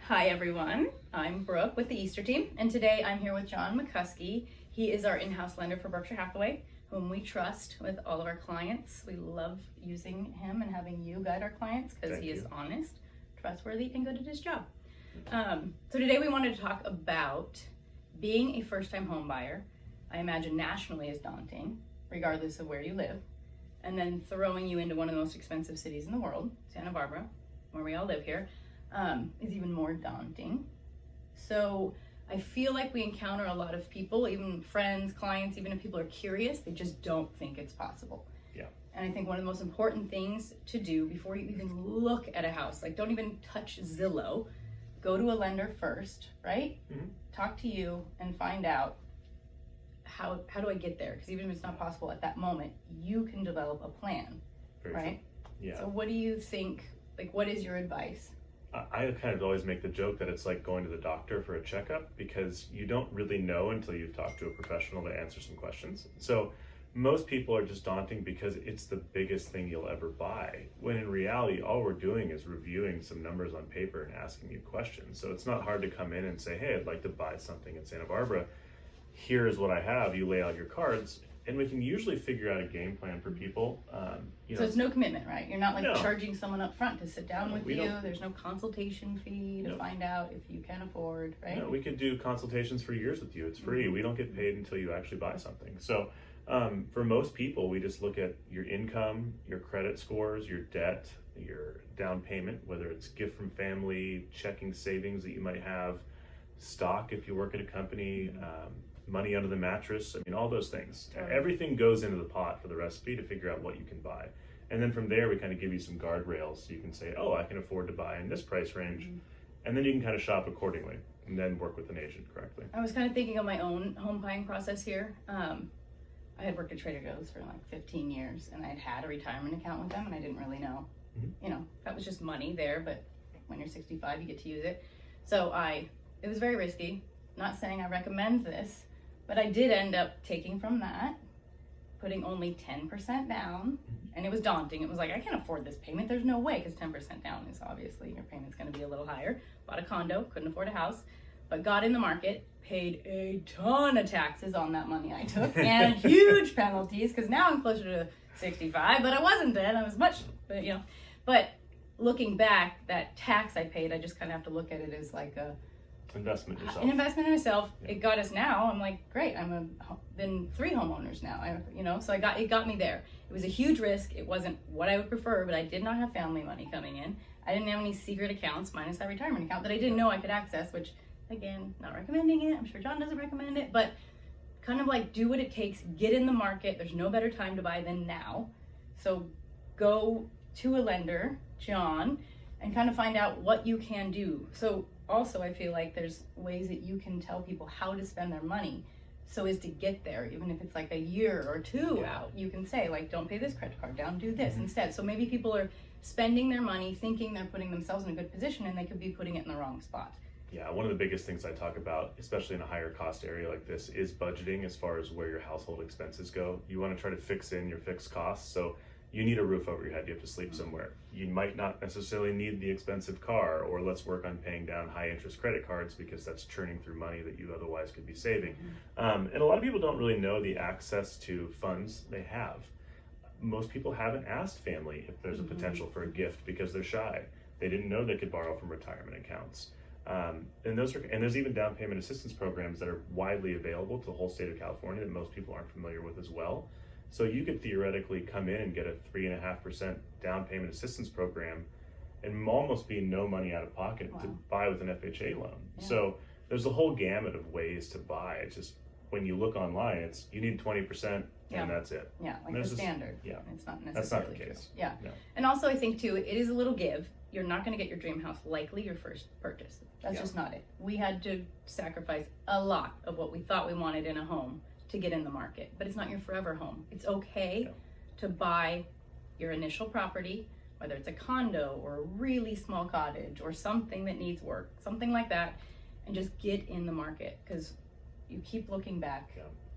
Hi everyone, I'm Brooke with the Easter team, and today I'm here with John McCuskey. He is our in-house lender for Berkshire Hathaway, whom we trust with all of our clients. We love using him and having you guide our clients because he is honest, trustworthy, and good at his job. So today we wanted to talk about being a first-time home buyer. I imagine nationally is daunting, regardless of where you live, and then throwing you into one of the most expensive cities in the world, Santa Barbara, where we all live here, is even more daunting. So I feel like we encounter a lot of people, even friends, clients, even if people are curious, they just don't think it's possible. Yeah. And I think one of the most important things to do before you even look at a house, like don't even touch Zillow, go to a lender first, right? Mm-hmm. Talk to you and find out how do I get there? Because even if it's not possible at that moment, you can develop a plan, right? True. Yeah. So what do you think, like what is your advice? I kind of always make the joke that it's like going to the doctor for a checkup because you don't really know until you've talked to a professional to answer some questions. So most people are just daunting because it's the biggest thing you'll ever buy, when in reality, all we're doing is reviewing some numbers on paper and asking you questions. So it's not hard to come in and say, hey, I'd like to buy something in Santa Barbara. Here's what I have. You lay out your cards. And we can usually figure out a game plan for people. So it's no commitment, right? You're not like No. charging someone up front to sit down with we you. don't. There's no consultation fee to Nope. find out if you can afford, right? No, we could do consultations for years with you. It's free. We don't get paid until you actually buy something. So for most people, we just look at your income, your credit scores, your debt, your down payment, whether it's gift from family, checking savings that you might have, stock if you work at a company, money under the mattress. I mean, all those things. Totally. Everything goes into the pot for the recipe to figure out what you can buy. And then from there, we kind of give you some guardrails so you can say, oh, I can afford to buy in this price range. Mm-hmm. And then you can kind of shop accordingly and then work with an agent correctly. I was kind of thinking of my own home buying process here. I had worked at Trader Joe's for like 15 years and I'd had a retirement account with them and I didn't really know. Mm-hmm. You know, that was just money there, but when you're 65, you get to use it. So it was very risky. Not saying I recommend this, but I did end up taking from that, putting only 10% down, and it was daunting. It was like, I can't afford this payment. There's no way, because 10% down is obviously, your payment's gonna be a little higher. Bought a condo, couldn't afford a house, but got in the market, paid a ton of taxes on that money I took, and huge penalties, because now I'm closer to 65, but I wasn't then. I was much, but looking back, that tax I paid, I just kind of have to look at it as like Investment yourself. an investment in myself. Yeah. It got us now. I'm like, great. Been 3 homeowners now. So it got me there. It was a huge risk. It wasn't what I would prefer, but I did not have family money coming in. I didn't have any secret accounts minus that retirement account that I didn't know I could access, which again, not recommending it. I'm sure John doesn't recommend it, but kind of like do what it takes, get in the market. There's no better time to buy than now. So go to a lender, John, and kind of find out what you can do. So also, I feel like there's ways that you can tell people how to spend their money so as to get there, even if it's like a year or 2 out. You can say, like, don't pay this credit card down, do this instead. So maybe people are spending their money thinking they're putting themselves in a good position and they could be putting it in the wrong spot. Yeah, one of the biggest things I talk about, especially in a higher cost area like this, is budgeting as far as where your household expenses go. You want to try to fix in your fixed costs. So you need a roof over your head, you have to sleep somewhere. You might not necessarily need the expensive car, or let's work on paying down high interest credit cards because that's churning through money that you otherwise could be saving. And a lot of people don't really know the access to funds they have. Most people haven't asked family if there's a potential for a gift because they're shy. They didn't know they could borrow from retirement accounts. And there's even down payment assistance programs that are widely available to the whole state of California that most people aren't familiar with as well. So you could theoretically come in and get a 3.5% down payment assistance program and almost be no money out of pocket to buy with an FHA loan. Yeah. So there's a whole gamut of ways to buy. It's just when you look online, it's you need 20% and that's it. Yeah, like the standard. Yeah, it's not necessarily that's not the case. True. Yeah, no. And also I think too, it is a little give. You're not going to get your dream house likely your first purchase. That's just not it. We had to sacrifice a lot of what we thought we wanted in a home to get in the market, but it's not your forever home. It's okay to buy your initial property, whether it's a condo or a really small cottage or something that needs work, something like that, and just get in the market, because you keep looking back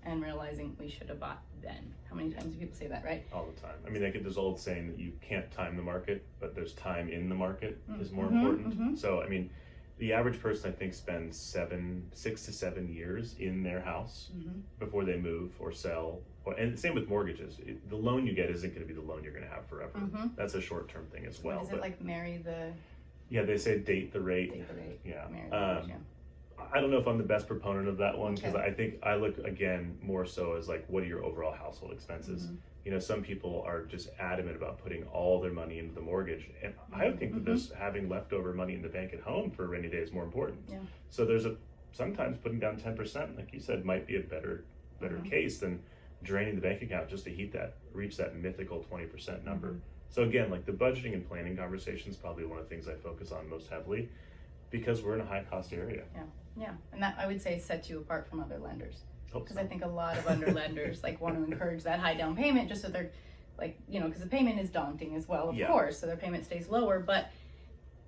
and realizing we should have bought then. How many times do people say that, right? All the time. I mean, this old saying that you can't time the market, but there's time in the market is more important. So, I mean, the average person I think spends 6 to 7 years in their house before they move or sell. And same with mortgages. The loan you get isn't going to be the loan you're going to have forever. That's a short-term thing as well. What is it, like marry the... Yeah, they say date the rate. Date the rate. Yeah. Marry the mortgage, I don't know if I'm the best proponent of that one, because I think I look again more so as like, what are your overall household expenses? You know, some people are just adamant about putting all their money into the mortgage, and I think that there's having leftover money in the bank at home for a rainy day is more important. Yeah. So sometimes putting down 10%, like you said, might be a better case than draining the bank account just to reach that mythical 20% number. So again, like the budgeting and planning conversation is probably one of the things I focus on most heavily, because we're in a high cost area. Yeah, and that I would say sets you apart from other lenders. Hope Because so. I think a lot of under lenders like want to encourage that high down payment just so they're like, you know, because the payment is daunting as well, of course, so their payment stays lower. But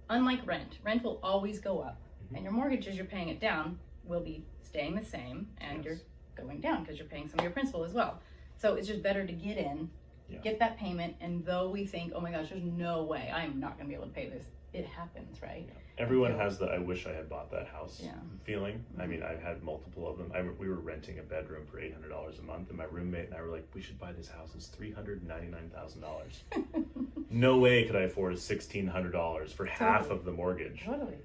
unlike rent will always go up, and your mortgage, as you're paying it down, will be staying the same, and you're going down because you're paying some of your principal as well. So it's just better to get in, get that payment, and though we think, oh my gosh, there's no way I'm not going to be able to pay this, it happens, right? Everyone has the I wish I had bought that house feeling. I mean, I've had multiple of them. We were renting a bedroom for $800 a month, and my roommate and I were like, we should buy this house. It's $399,000. No way could I afford $1,600 for half of the mortgage. Totally.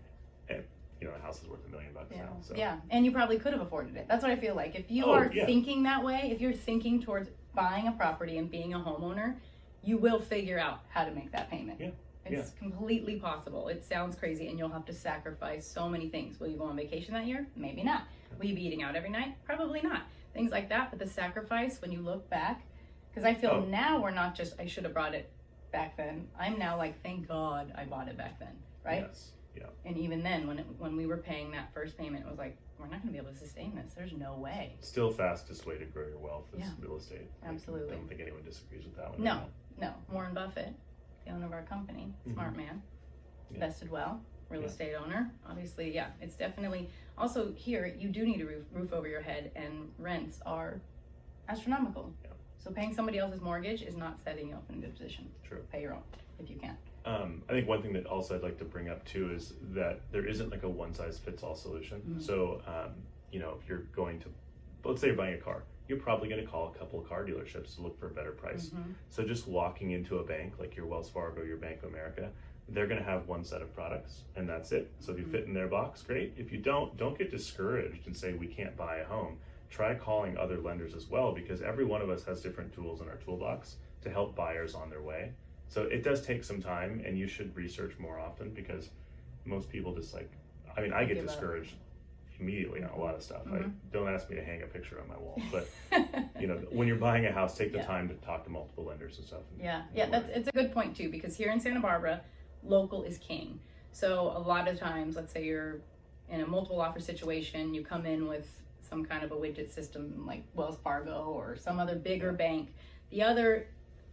And you know, a house is worth $1 million now. So. Yeah, and you probably could have afforded it. That's what I feel like. If you are thinking that way, if you're thinking towards buying a property and being a homeowner, you will figure out how to make that payment. It's completely possible. It sounds crazy, and you'll have to sacrifice so many things. Will you go on vacation that year? Maybe not. Will you be eating out every night? Probably not. Things like that. But the sacrifice, when you look back, because I feel now we're not just, I should have brought it back then. I'm now like, thank God I bought it back then, right? Yes. Yeah. And even then, when we were paying that first payment, it was like, we're not going to be able to sustain this. There's no way. Still fastest way to grow your wealth is real estate. Absolutely. I don't think anyone disagrees with that one. No. Warren Buffett, the owner of our company, smart man, invested well, real estate owner. Obviously, it's definitely, also here, you do need a roof over your head, and rents are astronomical. So paying somebody else's mortgage is not setting you up in a good position. True. Pay your own, if you can. I think one thing that also I'd like to bring up too is that there isn't like a one-size-fits-all solution. So, you know, if you're going to, let's say you're buying a car, you're probably going to call a couple of car dealerships to look for a better price. So just walking into a bank, like your Wells Fargo, your Bank of America, they're going to have one set of products, and that's it. So if you fit in their box, great. If you don't get discouraged and say we can't buy a home. Try calling other lenders as well, because every one of us has different tools in our toolbox to help buyers on their way. So it does take some time, and you should research more often, because most people just like, I mean, I get discouraged immediately on a lot of stuff. Don't ask me to hang a picture on my wall, but you know, when you're buying a house, take the time to talk to multiple lenders and stuff. It's a good point too, because here in Santa Barbara, local is king. So a lot of times, let's say you're in a multiple offer situation, you come in with some kind of a widget system like Wells Fargo or some other bigger bank. The other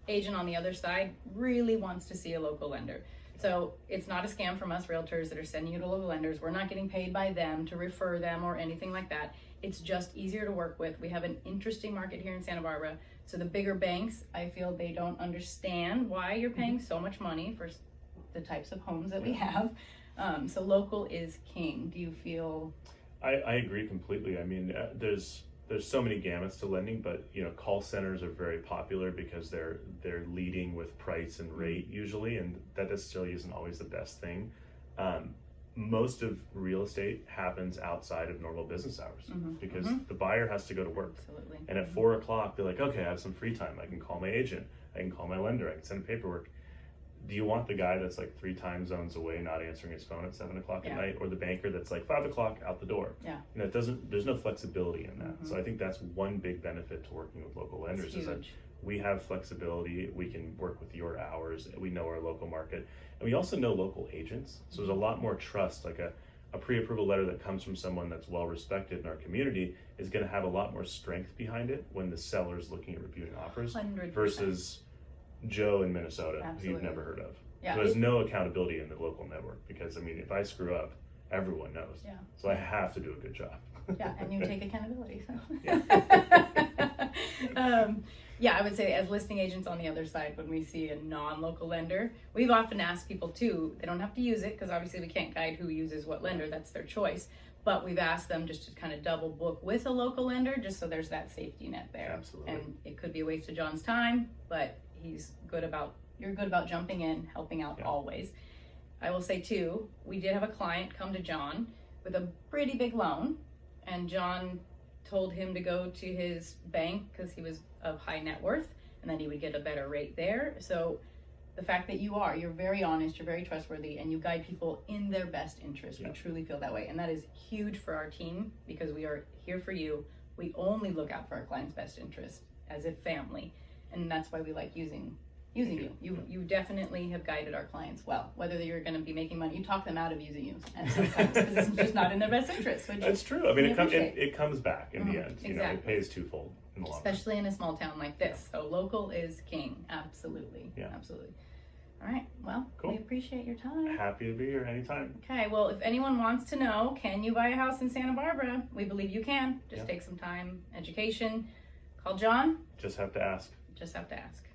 agent on the other side really wants to see a local lender. So it's not a scam from us realtors that are sending you to local lenders. We're not getting paid by them to refer them or anything like that. It's just easier to work with. We have an interesting market here in Santa Barbara. So the bigger banks, I feel they don't understand why you're paying so much money for the types of homes that we have. So local is king. Do you feel? I agree completely. I mean, there's so many gamuts to lending, but you know, call centers are very popular because they're leading with price and rate usually, and that necessarily isn't always the best thing. Most of real estate happens outside of normal business hours because the buyer has to go to work. Absolutely. And at 4 o'clock, they're like, okay, I have some free time. I can call my agent. I can call my lender. I can send paperwork. Do you want the guy that's like 3 time zones away, not answering his phone at 7 o'clock at night, or the banker that's like 5 o'clock out the door? You know, there's no flexibility in that. So I think that's one big benefit to working with local lenders is that we have flexibility. We can work with your hours. We know our local market, and we also know local agents. So there's a lot more trust. Like a pre-approval letter that comes from someone that's well respected in our community is going to have a lot more strength behind it when the seller's looking at reviewing offers 100%. versus Joe in Minnesota who you've never heard of. There's no accountability in the local network, because I mean, if I screw up, everyone knows. So I have to do a good job. And you take accountability. So. Yeah, I would say as listing agents on the other side, when we see a non-local lender, we've often asked people too, they don't have to use it because obviously we can't guide who uses what lender, that's their choice. But we've asked them just to kind of double book with a local lender just so there's that safety net there. Absolutely. And it could be a waste of John's time, but you're good about jumping in, helping out always. I will say too, we did have a client come to John with a pretty big loan, and John told him to go to his bank because he was of high net worth, and then he would get a better rate there. So the fact that you're very honest, you're very trustworthy, and you guide people in their best interest. We truly feel that way, and that is huge for our team because we are here for you. We only look out for our client's best interest as if family, and that's why we like using you. You definitely have guided our clients well. Whether you're going to be making money, you talk them out of using you, and sometimes because it's just not in their best interest. That's true. I mean, it comes back in the end. You know, Exactly. it pays twofold in the long run. Especially in a small town like this. So local is king. Absolutely. Yeah. Absolutely. All right. Well, Cool. we appreciate your time. Happy to be here anytime. Okay. Well, if anyone wants to know, can you buy a house in Santa Barbara? We believe you can. Just take some time, education. Call John. Just have to ask. Just have to ask.